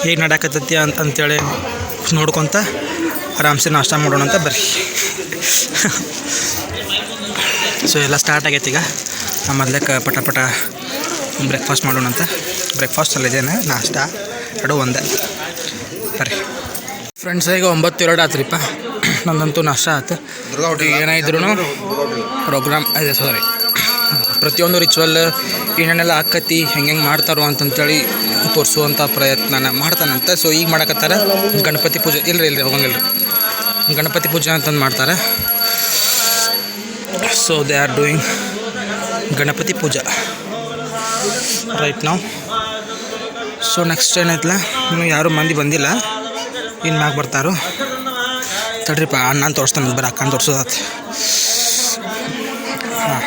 ಹೇಗೆ ನಡಕತ್ತೈತಿ ಅಂತೇಳಿ ನೋಡ್ಕೊತ ಆರಾಮ್ಸೆ ನಾಷ್ಟ ಮಾಡೋಣ ಅಂತ ಬರ್ರಿ. ಸೊ ಎಲ್ಲ ಸ್ಟಾರ್ಟ್ ಆಗೈತೆ ಈಗ. ನಮ್ಮ ಮೊದಲಕ್ಕೆ ಪಟ ಬ್ರೇಕ್ಫಾಸ್ಟ್ ಮಾಡೋಣ ಅಂತ. ಬ್ರೇಕ್ಫಾಸ್ಟಲ್ಲಿ ಇದೇನೆ, ನಾಷ್ಟ ಎರಡು ಒಂದೇ ಬರ್ರಿ ಫ್ರೆಂಡ್ಸ್. ಈಗ 9:02 ಆತ್ರಿಪ್ಪ. ನಂದಂತೂ ನಾಷ್ಟ ಆಯ್ತು. ಏನಾಯಿದ್ರು ಪ್ರೋಗ್ರಾಮ್ ಇದೆ, ಸಾರಿ ಪ್ರತಿಯೊಂದು ರಿಚುವಲ್ ಏನೇನೆಲ್ಲ ಆಕತಿ ಹೆಂಗೆ ಮಾಡ್ತಾರೋ ಅಂತಂತೇಳಿ ತೋರಿಸುವಂಥ ಪ್ರಯತ್ನ ಮಾಡ್ತಾನಂತೆ. ಸೊ ಈಗ ಮಾಡಕತ್ತಾರೆ ಗಣಪತಿ ಪೂಜೆ. ಇಲ್ಲರಿ ಹೋಗಂಗಿಲ್ಲ ರೀ, ಗಣಪತಿ ಪೂಜೆ ಅಂತಂದು ಮಾಡ್ತಾರೆ. So they are doing Ganapati puja right ನಾವು. ಸೊ ನೆಕ್ಸ್ಟ್ ಏನೈತಲ್ಲ, ಇನ್ನೂ ಯಾರೂ ಮಂದಿ ಬಂದಿಲ್ಲ, ಇನ್ನು ಮ್ಯಾಗ ಬರ್ತಾರೋ ತಡ್ರಿಪ್ಪ. ಅಣ್ಣ ತೋರಿಸ್ತಾನೆ, ಬರೀ ಅಕ್ಕನ ತೋರಿಸೋದಾತು. ಹಾಂ,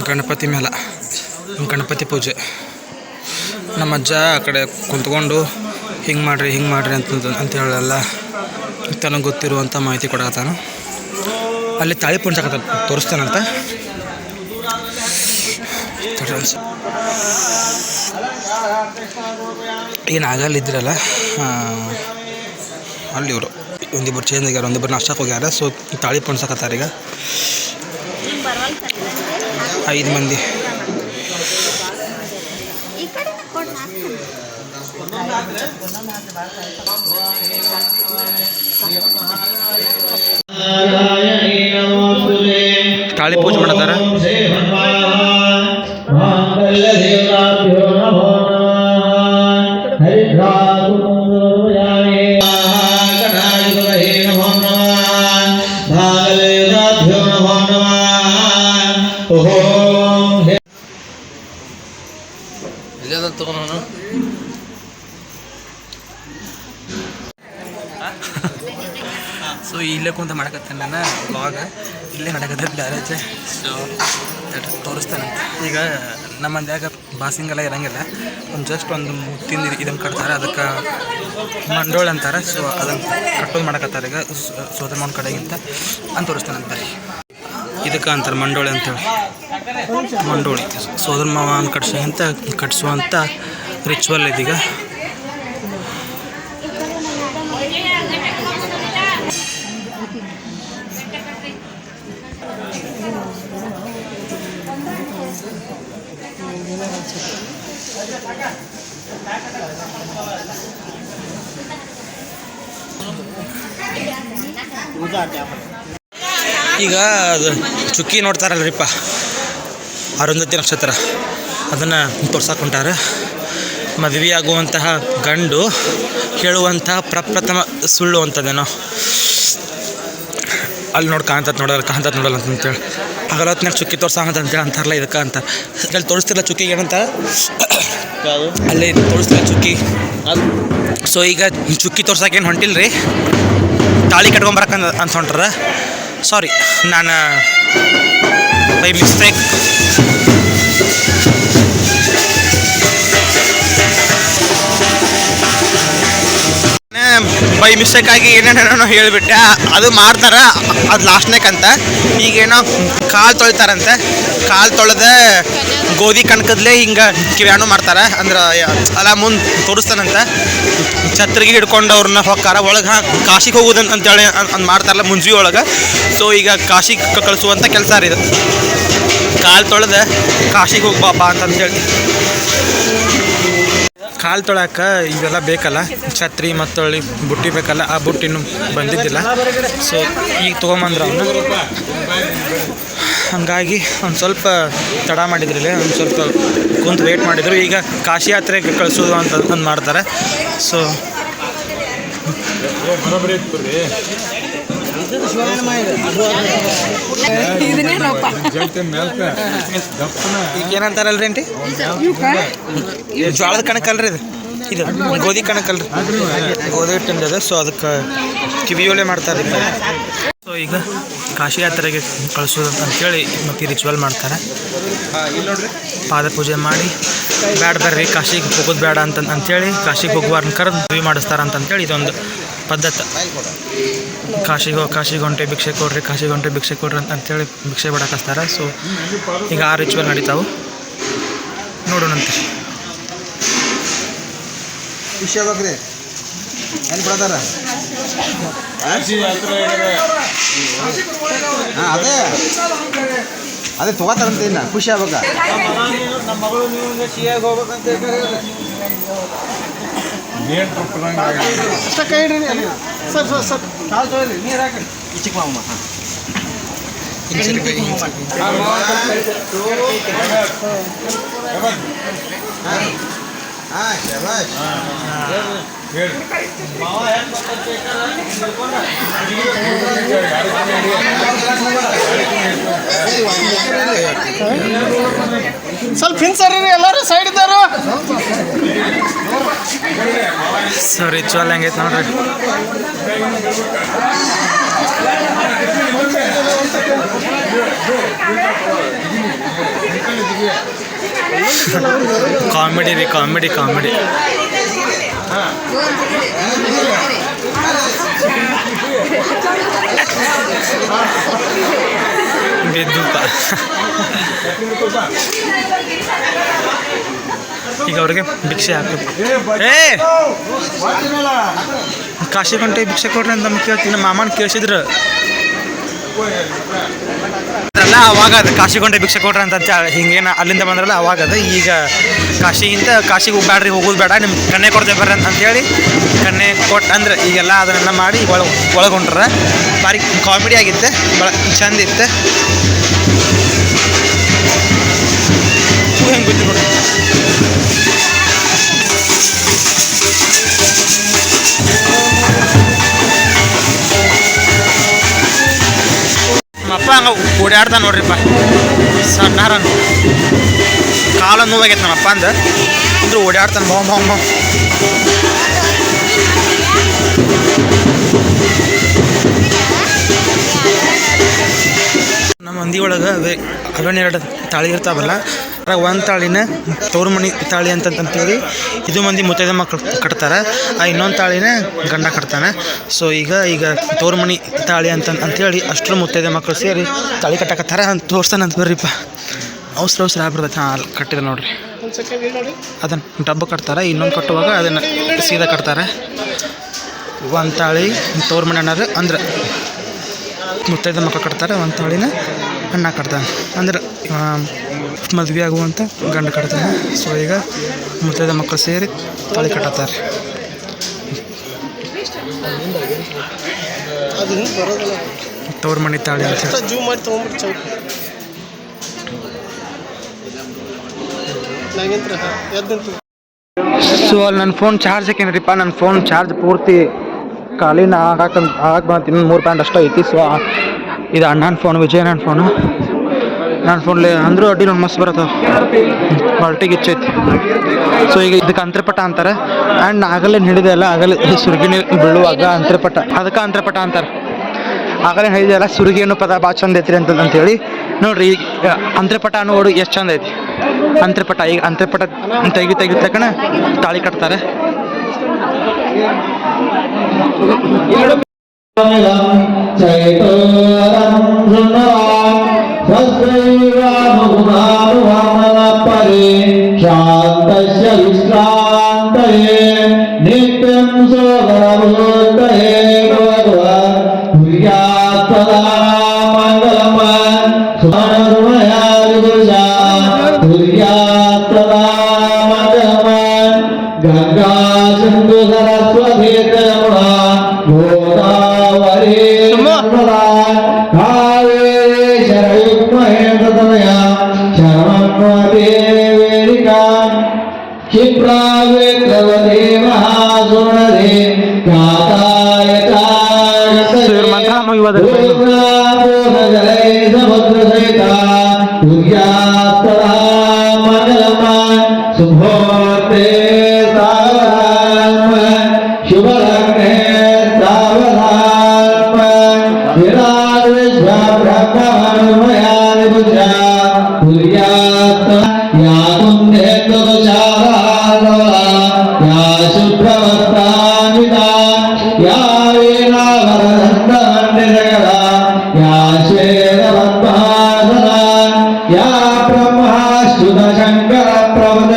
ಗಣಪತಿ ಮೇಳ, ಗಣಪತಿ ಪೂಜೆ. ನಮ್ಮ ಅಜ್ಜ ಆ ಕಡೆ ಕುಂತ್ಕೊಂಡು ಹಿಂಗೆ ಮಾಡಿರಿ ಅಂತ ಹೇಳಲ್ಲ ತನಗೆ ಗೊತ್ತಿರುವಂಥ ಮಾಹಿತಿ ಕೊಡತ್ತಾನು. ಅಲ್ಲಿ ತಾಳಿ ಪುಂಚಕತ್ತ ತೋರಿಸ್ತಾನಂತ. ಏನು ಆಗಲ್ಲಿದ್ರಲ್ಲ ಅಲ್ಲಿ ಇವರು ಒಂದಿಬ್ಬರು ಚೇಂಜ್ ಆಗ್ಯಾರ, ಒಂದಿಬ್ಬರು ನಾಷ್ಟಕ್ಕೆ ಹೋಗ್ಯಾರ. ಸೊ ತಾಳಿ ಪುಣ್ಸಕತ್ತಾರ ಈಗ 5 ಮಂದಿ. ತಾಳಿ ಪೂಜೆ ಮಾಡತ್ತಾರ. ಸೊ ಇಲ್ಲೇ ಕುಂತ ಮಾಡಕತ್ತೇನೆ ನಾನು ವ್ಲಾಗ್. ಇಲ್ಲೇ ನಡಕತ್ತೆ ಮ್ಯಾರೇಜ್. ಸೊ ತೋರಿಸ್ತಾನೆ. ಈಗ ನಮ್ಮ ಮಂದ್ಯಾಗ ಬಾಸಿಂಗೆಲ್ಲ ಇರೋಂಗಿಲ್ಲ, ಜಸ್ಟ್ ಒಂದು ಮುತ್ತಿಂದ ಇದನ್ನು ಕಟ್ತಾರೆ, ಅದಕ್ಕೆ ಮಂಡೋಳಿ ಅಂತಾರೆ. ಸೊ ಅದನ್ನು ಕಟ್ಟೋದು ಮಾಡಕತ್ತಾರೆ ಈಗ ಸೋದರ ಮಾವನ ಕಡೆಗಿಂತ ಅಂತ ತೋರಿಸ್ತಾನಂತ. ಇದಕ್ಕೆ ಅಂತಾರೆ ಮಂಡೋಳಿ ಅಂತೇಳಿ. ಮಂಡೋಳಿ ಸೋದರ ಮಾವನ ಕಟ್ಸುವಂಥ ರಿಚುವಲ್ ಇದೀಗ. ಈಗ ಅದು ಚುಕ್ಕಿ ನೋಡ್ತಾರಲ್ರಿಪ್ಪ, ಅರುಂಧತಿ ನಕ್ಷತ್ರ, ಅದನ್ನು ತೋರ್ಸಕ್ಕೆ ಹೊಂಟಾರ. ಮದುವೆಯಾಗುವಂತಹ ಗಂಡು ಹೇಳುವಂತಹ ಪ್ರಪ್ರಥಮ ಸುಳ್ಳು ಅಂತದೇನೋ ಅಲ್ಲಿ ಕಾಣ್ತದೆ ನೋಡಲ್ಲ ಅಂತೇಳಿ ಹಗಲೊತ್ತಿನಾಗ ಚುಕ್ಕಿ ತೋರ್ಸಂತೇಳಿ ಅಂತಾರಲ್ಲ, ಇದಕ್ಕೆ ಅಂತಾರೆ. ಅಲ್ಲಿ ತೋರಿಸ್ತಿಲ್ಲ ಚುಕ್ಕಿಗೆ ಏನಂತ, ಅಲ್ಲಿ ತೋರಿಸ್ತಿಲ್ಲ ಚುಕ್ಕಿ. ಸೊ ಈಗ ಚುಕ್ಕಿ ತೋರ್ಸಕ್ಕೇನು ಹೊಂಟಿಲ್ಲ ರೀ, ತಾಳಿ ಕಟ್ಕೊಂಬರಕ್ಕೆ ಅಂತ ಹೊಂಟ್ರ. ಸಾರಿ, ನಾನು ಬೈ ಮಿಸ್ಟೇಕ್ ಆಗಿ ಏನೇನೋ ಹೇಳಿಬಿಟ್ಟೆ. ಅದು ಮಾಡ್ತಾರೆ, ಅದು ಲಾಸ್ಟ್ನೇಕಂತ. ಈಗೇನೋ ಕಾಲು ತೊಳಿತಾರಂತೆ, ಕಾಲು ತೊಳೆದ ಗೋಧಿ ಕಣ್ಕದ್ಲೇ ಹಿಂಗೆ ಕಿವ್ಯಾಣು ಮಾಡ್ತಾರೆ. ಅಂದ್ರೆ ಅಲ್ಲ ಮುಂದೆ ತೋರಿಸ್ತಾನಂತ. ಛತ್ರಿಗೆ ಹಿಡ್ಕೊಂಡು ಅವ್ರನ್ನ ಹೊಕ್ಕಾರ ಒಳಗೆ ಕಾಶಿಗೆ ಹೋಗೋದಂತೇಳಿ ಅಂದು ಮಾಡ್ತಾರಲ್ಲ ಮುಂಜಿ ಒಳಗೆ. ಸೊ ಈಗ ಕಾಶಿಗೆ ಕಳಿಸುವಂಥ ಕೆಲಸ ರೀ ಇದು. ಕಾಲು ತೊಳೆದ ಕಾಶಿಗೆ ಹೋಗ್ಬಾಪ ಅಂತಂತೇಳಿ. ಕಾಲು ತೊಳಕ್ಕೆ ಇವೆಲ್ಲ ಬೇಕಲ್ಲ, ಛತ್ರಿ ಮತ್ತು ಬುಟ್ಟಿ ಬೇಕಲ್ಲ. ಆ ಬುಟ್ಟಿನೂ ಬಂದಿದ್ದಿಲ್ಲ. ಸೊ ಈಗ ತೊಗೊಂಬಂದ್ರೆ ಅವನು. ಹಾಗಾಗಿ ಒಂದು ಸ್ವಲ್ಪ ತಡ ಮಾಡಿದ್ರಲ್ಲಿ, ಒಂದು ಸ್ವಲ್ಪ ಕುಂತು ವೇಟ್ ಮಾಡಿದರು. ಈಗ ಕಾಶಿ ಯಾತ್ರೆಗೆ ಕಳಿಸೋದು ಅಂತ ಮಾಡ್ತಾರೆ. ಸೊ ಏನಂತಾರಲ್ರಿ ಆಂಟಿ, ಜೋಳದ ಕಣಕ್ಕಲ್ರಿ ಇದು ಗೋಧಿ ಕಣಕ್ಕಲ್ರಿ, ಗೋಧಿ ಹಿಟ್ಟಿಂದ. ಸೊ ಅದಕ್ಕೆ ಕಿವಿಯೋಲೆ ಮಾಡ್ತಾರೆ. ಸೊ ಈಗ ಕಾಶಿ ಯಾತ್ರೆಗೆ ಕಳಿಸೋದು ಅಂತೇಳಿ ಮತ್ತು ಈ ರಿಚುವಲ್ ಮಾಡ್ತಾರೆ. ಪಾದ ಪೂಜೆ ಮಾಡಿ ಬ್ಯಾಡ ಬರ್ರಿ ಕಾಶಿಗೆ ಹೋಗೋದು ಬೇಡ ಅಂತೇಳಿ ಕಾಶಿಗೆ ಹೋಗುವಾರನ್ನ ಕರೆದು ಮದುವೆ ಮಾಡಿಸ್ತಾರೆ ಅಂತೇಳಿ ಇದೊಂದು ಪದ್ಧತಿ. ಕಾಶಿಗೆ ಹೊಂಟೆ ಭಿಕ್ಷೆ ಕೊಡ್ರಿ, ಕಾಶಿಗೆ ಹೊಂಟೆ ಭಿಕ್ಷೆ ಕೊಡ್ರಿ ಅಂತೇಳಿ ಭಿಕ್ಷೆ ಬಿಡಕ್ಕೆ ಹಚ್ತಾರೆ. ಸೊ ಈಗ ಆ ರಿಚುವಲ್ ನಡೀತಾವೆ. ನೋಡೋಣಂತೆ. ಖುಷಿ ಆಗ್ಬೇಕ್ರಿ ಏನು ಕೊಡತಾರ? ಹಾಂ ಅದೇ ತೊಗೋತಾರಂತ ಇನ್ನು ಖುಷಿ ಆಗ್ಬೇಕ. ನಮ್ಮ ಮಗಳು ನೀವು ಸಿಯಾಗಿ ಹೋಗ್ಬೇಕಂತ ಅಷ್ಟ ಕೈ ಇಡ್ರಿ. ಸರ್ ಸರ್ ಸರ್ ಕಾಲು ತೊಗೊಳ್ರಿ, ನೀರು ಹಾಕಿ ಚಿಕ್ಕ ಮಾಮ. ಹಾಂ ಹಾಂ ಶಬಾಷ್. ಸ್ವಲ್ಪ ಹಿಂಸರಿ ಎಲ್ಲರೂ ಸೈಡ್ ಇದ್ದಾರು. ಸೊ ರಿಚುವಲ್ ಹೆಂಗೈತೆ ನೋಡ್ರಿ. ಕಾಮಿಡಿ ರೀ, ಕಾಮಿಡಿ ಕಾಮಿಡಿ. ಬಿದ್ದುಪ್ಪ. ಈಗ ಅವ್ರಿಗೆ ಭಿಕ್ಷೆ ಹಾಕಬೇಕು. ಕಾಶಿ ಗಂಟೆ ಭಿಕ್ಷೆ ಕೊಡ್ರಿ ಅಂತ ನಮ್ಗೆ ಕೇಳ್ತೀನಿ. ಮಾಮನ ಕೇಳಿಸಿದ್ರು ಅಲ್ಲ ಅವಾಗ ಅದು ಕಾಶಿಗೊಂಡೆ ಭಿಕ್ಷೆ ಕೊಡ್ರಿ ಅಂತ ಹಿಂಗೇನು ಅಲ್ಲಿಂದ ಬಂದ್ರಲ್ಲ ಅವಾಗ ಅದು. ಈಗ ಕಾಶಿಗೆ ಬ್ಯಾಡ್ರಿ, ಹೋಗೋದು ಬೇಡ, ನಿಮ್ಗೆ ಕನ್ನೆ ಕೊಡ್ತೇವೆ ಬರ್ರಿ ಅಂತೇಳಿ ಕನ್ನೆ ಕೊಟ್ಟು ಅಂದ್ರೆ ಈಗೆಲ್ಲ ಅದನ್ನೆಲ್ಲ ಮಾಡಿ ಒಳಗೊಂಡ್ರ ಭಾರಿ ಕಾಮಿಡಿ ಆಗಿತ್ತು, ಭಾಳ ಚಂದ ಇತ್ತು. ಹೆಂಗೆ ಗೊತ್ತಿ ಕೊಡ್ರಿ. ನಮ್ಮಪ್ಪ ಹಂಗೆ ಓಡಾಡ್ದ ನೋಡ್ರಿಪ್ಪ, ಸಣ್ಣಾರ ಕಾಲ ನೋವಾಗೈತೆ ನಮ್ಮಪ್ಪ ಅಂದ ಅಂದ್ರೆ ಓಡಾಡ್ತಾನೆ ಬಾವು ಬಾವು ಬಾವು. ನಮ್ಮ ಮಂದಿ ಒಳಗೆ ಅವೇನೆರಡು ತಾಳಿ ಇರ್ತಾವಲ್ಲ, ಅದ್ರಾಗ ಒಂದು ತಾಳಿನ ತವ್ರ ಮನೆ ತಾಳಿ ಅಂತಂತೇಳಿ ಇದು ಮಂದಿ ಮುತ್ತೈದ ಮಕ್ಕಳು ಕಟ್ತಾರೆ, ಇನ್ನೊಂದು ತಾಳಿನ ಗಂಡ ಕಟ್ತಾನೆ. ಸೊ ಈಗ ತವ್ರ ಮನೆ ತಾಳಿ ಅಂತೇಳಿ ಅಷ್ಟರ ಮುತ್ತೈದ ಮಕ್ಕಳು ಸೇರಿ ತಾಳಿ ಕಟ್ಟಕತ್ತಾರ ಅಂತ ತೋರಿಸ್ತಾನಂತ ಬರ್ರಿಪ್ಪ. ಅವಸರ ಆಗ್ಬಿಡ್ತೈತೆ. ಹಾಂ ಅಲ್ಲಿ ಕಟ್ಟಿದೆ ನೋಡ್ರಿ, ಅದನ್ನು ಡಬ್ಬ ಕಟ್ತಾರೆ. ಇನ್ನೊಂದು ಕಟ್ಟುವಾಗ ಅದನ್ನು ಸೀದಾ ಕಟ್ತಾರೆ. ಒಂದು ತಾಳಿ ತವ್ರ ಮನೆ ಅನ್ನೋದು ಅಂದ್ರೆ ಮುತ್ತೈದ ಮಕ್ಕಳು ಕಟ್ತಾರೆ, ಒಂದು ತಾಳಿನ ಅಣ್ಣ ಕಟ್ತಾನೆ ಅಂದ್ರೆ ಮದುವೆ ಆಗುವಂಥ ಗಂಡ ಕಟ್ತಾನೆ. ಸೊ ಈಗ ಮುತ್ತೈದ ಮಕ್ಕಳು ಸೇರಿ ತಾಳಿ ಕಟ್ಟತ್ತಾರೆ. ತವ್ರ ಮನೆ ತಾಳಿ ಅಂತ. ಸೊ ಅಲ್ಲಿ ನನ್ನ ಫೋನ್ ಚಾರ್ಜ್ ಹಾಕೇನ್ರಿಪ್ಪ. ನನ್ನ ಫೋನ್ ಚಾರ್ಜ್ ಪೂರ್ತಿ ಖಾಲಿನ ಆಗಕ್ಕೆ ಬಂತು. ಇನ್ನೊಂದು 3 ಪಾಯಿಂಟ್ ಅಷ್ಟೇ ಐತಿ. ಸೊ ಇದು ಅಣ್ಣನ ಫೋನು, ವಿಜಯ್ ನನ್ನ ಫೋನು. ನನ್ನ ಫೋನ್ಲಿ ಅಂದರೂ ಅಡ್ಡಿ ನೋಡಿ ಮಸ್ತ್ ಬರುತ್ತೆ, ಕ್ವಾಲಿಟಿಗೆ ಹೆಚ್ಚೈತಿ. ಸೊ ಈಗ ಇದಕ್ಕೆ ಅಂತರಪಟ ಅಂತಾರೆ. ಆ್ಯಂಡ್ ಆಗಲೇ ಹಿಡಿದೆ ಅಲ್ಲ, ಆಗಲೇ ಸುರ್ಗಿನಿ ಬೀಳುವಾಗ ಅಂತರಪಟ, ಅದಕ್ಕೆ ಅಂತರಪಟ ಅಂತಾರೆ. ಆಗಲೇ ಹೇಳಿದೆ ಅಲ್ಲ ಸುರ್ಗಿ ಅನ್ನೋ ಪದ ಭಾಳ ಚಂದ ಐತ್ರಿ ಅಂತಂತೇಳಿ ನೋಡಿರಿ. ಈಗ ಅಂತರಪಟ ಅನ್ನೋ ಓಡು ಎಷ್ಟು ಚಂದ ಐತಿ. ಅಂತರಪಟ ಈಗ ಅಂತರಪಟ ತೆಗಿ ತಕ್ಕಣ ತಾಳಿ ಕಟ್ತಾರೆ. ಶಾಂತಸ್ಯ ವಿಶ್ರಾಂತಯೇ ನಿತ್ಯಂ ಸೋದರಭೂತಯೇ ಭಗವಾನ್ ಪ್ರಿಯಾತ್ ಸದಾ ಮಂಗಲಮನ್ ಸುಮನರ್ಮಯಾ ವಿದುಷಾ ಪ್ರಿಯಾತ್ ಸದಾ ಮಂಗಲಮನ್ ಗಂಗಾ ಸಿಂಧು ಸರಸ್ವತಿ ಯಮುನಾ ಗೋದಾವರಿ ನರ್ಮದಾ ಕಾವೇರಿ ಶರಯುಗ್ಮಹೇಂದ್ರತನಯಾ ಶರವನ್ವತಿ क्षिप्रावे प्रवते महासुरदे गाताय जले समुद्रसहिता तुर्यास्तदा मंगलमन् शुभोर्ते सावधानमन् शुभलग्ने सावधानमन् विराट विश्वा ब्रह्मणमयानि बुद्ध्या तुर्यास्तदा या कुन्दे या शुभ्रवस्त्रान्विता या वीणावरदण्डमण्डितकला या श्वेतपद्मासना या ब्रह्माच्युतशङ्करप्रभृत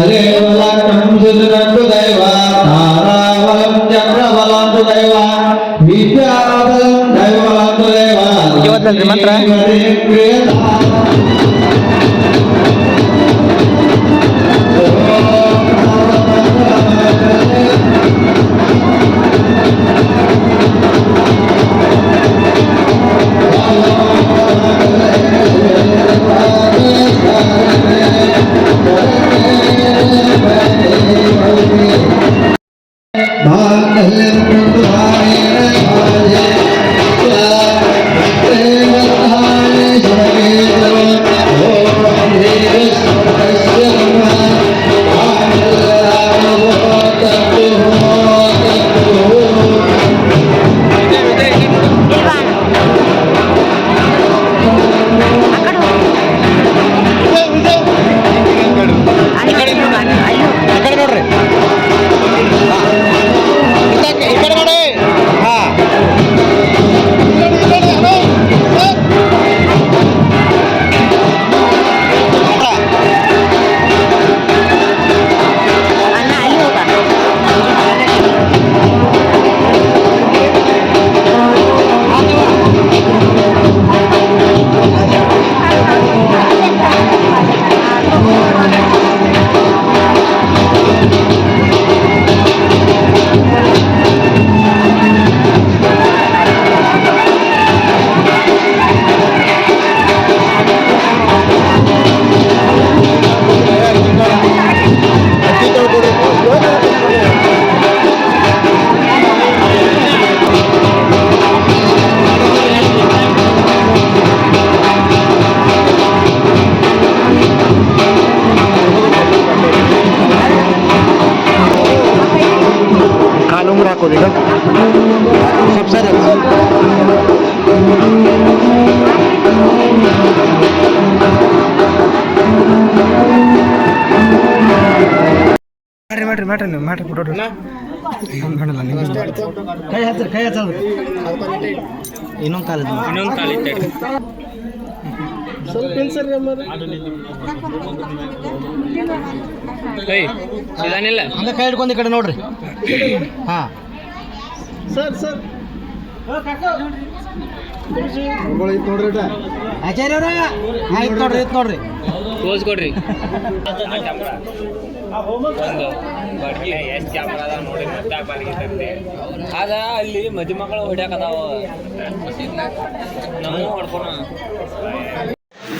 हरेवलक्ष्मं सुदनन्तु दैव तारावलं चक्रवलन्तु दैव विद्याबलं दैववलन्तु दैव ಇವತ್ತಲ್ರಿ ಮಂತ್ರ ಹಾಕೋದಿಲ್ಲ ಸ್ವಲ್ಪ ಸರಿ ಮಾಡ್ರಿ ನೀವು ಮಾಡ್ರಿ ಫೋಟೋ ಮಾಡಲ್ಲ ನೀವು ಕೈ ಹಚ್ಚೋದು ಇನ್ನೊಂದು ಕಾಲ ಸ್ವಲ್ಪ ಸರಿ ಹಂಗೆ ಕೈ ಹಿಡ್ಕೊಂಡು ಈ ಕಡೆ ನೋಡ್ರಿ ಹಾಂ ಸರ್ ನೋಡ್ರಿ ಆಚಾರ್ಯ ಅವ್ರ ಆಯ್ತು ನೋಡ್ರಿ ಪೋಸ್ ಕೊಡ್ರಿ ಅದ ಅಲ್ಲಿ ಮದುಮಕ್ಕಳು ಹೊಡ್ಯಾಕದಾವ ನಮ್ಮ ಹೊಡ್ಕೊಣ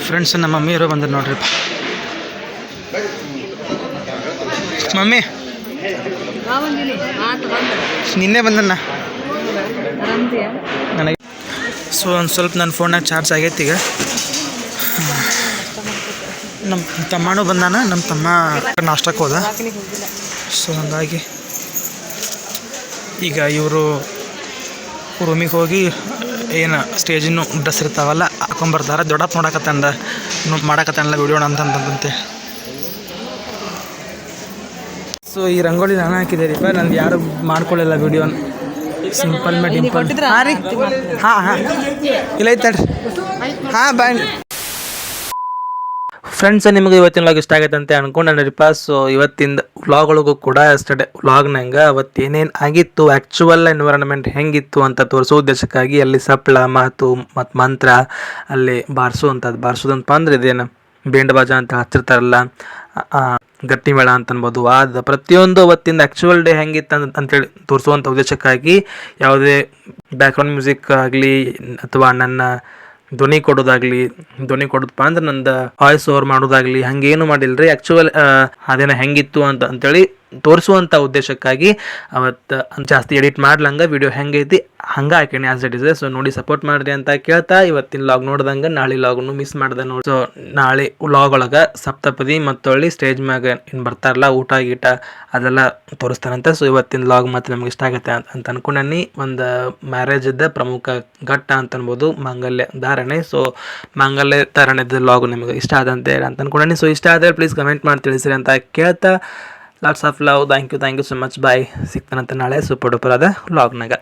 ಫ್ರೆಂಡ್ಸ್ ನಮ್ಮ ಮಮ್ಮಿಯವರು ಬಂದರು ನೋಡ್ರಿ ಮಮ್ಮಿ ನಿನ್ನೆ ಬಂದಣ್ಣ ನನಗೆ ಸೊ ಒಂದು ಸ್ವಲ್ಪ ನನ್ನ ಫೋನ್ನಾಗ ಚಾರ್ಜ್ ಆಗೈತಿ ಈಗ ನಮ್ಮ ತಮ್ಮನೂ ಬಂದಾನ ನಮ್ಮ ತಮ್ಮ ನಾಷ್ಟಕ್ಕೆ ಹೋದ ಸೊ ಹಂಗಾಗಿ ಈಗ ಇವರು ರೂಮಿಗೆ ಹೋಗಿ ಏನು ಸ್ಟೇಜಿನ ಡ್ರೆಸ್ ಇರ್ತಾವಲ್ಲ ಹಾಕೊಂಬರ್ತಾರೆ ದೊಡ್ಡಪ್ಪ ಮಾಡಕತ್ತಂಡ ವಿಡಿಯೋ ಅಂತಂತೆ ಸೊ ಈ ರಂಗೋಲಿ ನಾನು ಹಾಕಿದೆ ರೀ ನಂದು ಯಾರು ಮಾಡ್ಕೊಳ್ಳಿಲ್ಲ ವಿಡಿಯೋ ಸಿಂಪಲ್ ಮೇ ಡಿಂಪಲ್ ಹಾಂ ಇಲ್ಲ ಐತಡ್ರಿ ಹಾಂ ಬಾಯ್ ಫ್ರೆಂಡ್ಸ್ ನಿಮಗೆ ಇವತ್ತಿನ ವ್ಲಾಗ್ ಇಷ್ಟ ಆಗೈತೆ ಅಂತ ಅನ್ಕೊಂಡ್ರಿಪ್ಪ ಸೊ ಇವತ್ತಿಂದ ವ್ಲಾಗ್ಗಳಿಗೂ ಕೂಡ ಎಸ್ಟರ್ಡೇ ವ್ಲಾಗ್ನಂಗೆ ಅವತ್ತು ಏನೇನು ಆಗಿತ್ತು ಆ್ಯಕ್ಚುವಲ್ ಎನ್ವಿರಾನ್ಮೆಂಟ್ ಹೆಂಗಿತ್ತು ಅಂತ ತೋರಿಸೋ ಉದ್ದೇಶಕ್ಕಾಗಿ ಅಲ್ಲಿ ಸಪ್ಳ ಮಾತು ಮತ್ತು ಮಂತ್ರ ಅಲ್ಲಿ ಬಾರಿಸೋದಂತ ಅಂದ್ರೆ ಇದೇನು ಬೇಂಡ ಬಾಜ ಅಂತ ಹಚ್ಚಿರ್ತಾರಲ್ಲ ಗಟ್ಟಿ ಮೇಳ ಅಂತ ಅನ್ಬೋದು ಅದು ಪ್ರತಿಯೊಂದು ಅವತ್ತಿಂದ ಆ್ಯಕ್ಚುವಲ್ ಡೇ ಹೆಂಗಿತ್ತು ಅಂತೇಳಿ ತೋರಿಸುವಂಥ ಉದ್ದೇಶಕ್ಕಾಗಿ ಯಾವುದೇ ಬ್ಯಾಕ್ಗ್ರೌಂಡ್ ಮ್ಯೂಸಿಕ್ ಆಗಲಿ ಅಥವಾ ನನ್ನ ಧ್ವನಿ ಕೊಡೋದಪ್ಪ ಅಂದ್ರೆ ನಂದು ವಾಯ್ಸ್ ಓವರ್ ಮಾಡೋದಾಗಲಿ ಹಂಗೇನು ಮಾಡಿಲ್ರಿ ಆ್ಯಕ್ಚುವಲ್ ಅದೇನೋ ಹೆಂಗಿತ್ತು ಅಂತೇಳಿ ತೋರಿಸುವಂಥ ಉದ್ದೇಶಕ್ಕಾಗಿ ಅವತ್ತು ಜಾಸ್ತಿ ಎಡಿಟ್ ಮಾಡ್ಲಂಗೆ ವಿಡಿಯೋ ಹೆಂಗೈತಿ ಹಂಗೆ ಹಾಕೇನಿ ಆಸ್ ಇಟ್ ಇಸ್ ಸೊ ನೋಡಿ ಸಪೋರ್ಟ್ ಮಾಡಿರಿ ಅಂತ ಕೇಳ್ತಾ ಇವತ್ತಿನ ಲಾಗ್ ನೋಡ್ದಂಗೆ ನಾಳೆ ಲಾಗ್ನು ಮಿಸ್ ಮಾಡ್ದೆ ನೋಡಿ ಸೊ ನಾಳೆ ಲಾಗ್ ಒಳಗೆ ಸಪ್ತಪದಿ ಮತ್ತೊಳ್ಳಿ ಸ್ಟೇಜ್ ಮ್ಯಾಗ ಏನು ಬರ್ತಾರಲ್ಲ ಊಟ ಗೀಟ ಅದೆಲ್ಲ ತೋರಿಸ್ತಾರಂತೆ ಸೊ ಇವತ್ತಿನ ಲಾಗ್ ಮತ್ತು ನಮ್ಗೆ ಇಷ್ಟ ಆಗುತ್ತೆ ಅಂತ ಅನ್ಕೊಂಡಿ ಒಂದು ಮ್ಯಾರೇಜದ ಪ್ರಮುಖ ಘಟ್ಟ ಅಂತ ಅನ್ಬೋದು ಮಾಂಗಲ್ಯ ಧಾರಣೆ ಸೊ ಮಾಂಗಲ್ಯ ಧಾರಣೆದ ಲಾಗು ನಿಮಗೆ ಇಷ್ಟ ಆದಂತೆ ಅಂತ ಅನ್ಕೊಂಡಿ ಸೊ ಇಷ್ಟ ಆದರೆ ಪ್ಲೀಸ್ ಕಮೆಂಟ್ ಮಾಡಿ ತಿಳಿಸಿರಿ ಅಂತ ಕೇಳ್ತಾ lots of love thank you so much bye ಸಿಗ್ತಾನಂತ ನಾಳೆ ಸೂಪರ್ ಡೂಪರ್ ಅದ ವ್ಲಾಗ್ನಾಗ